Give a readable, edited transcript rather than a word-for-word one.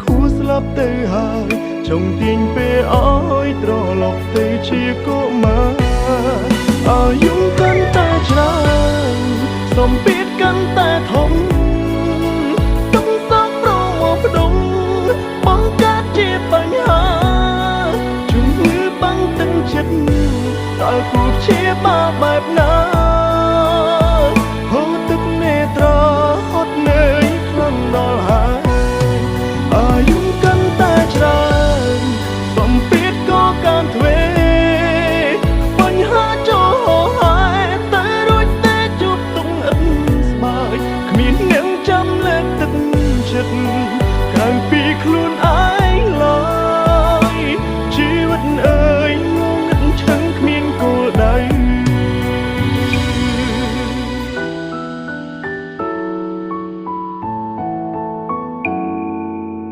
ខួស្លាប់ទៅហើយចង់ទាញពេលអើយត្រឡប់ទៅជាកុមារអាយុកាន់តែច្រើនសម្ពាធកាន់តែធំទុំសោកប្រមកផ្ដុំបង្កើតជាបញ្ហាជំងឺបាំងទឹកចិត្តតើគូព្យាបាលបែបណា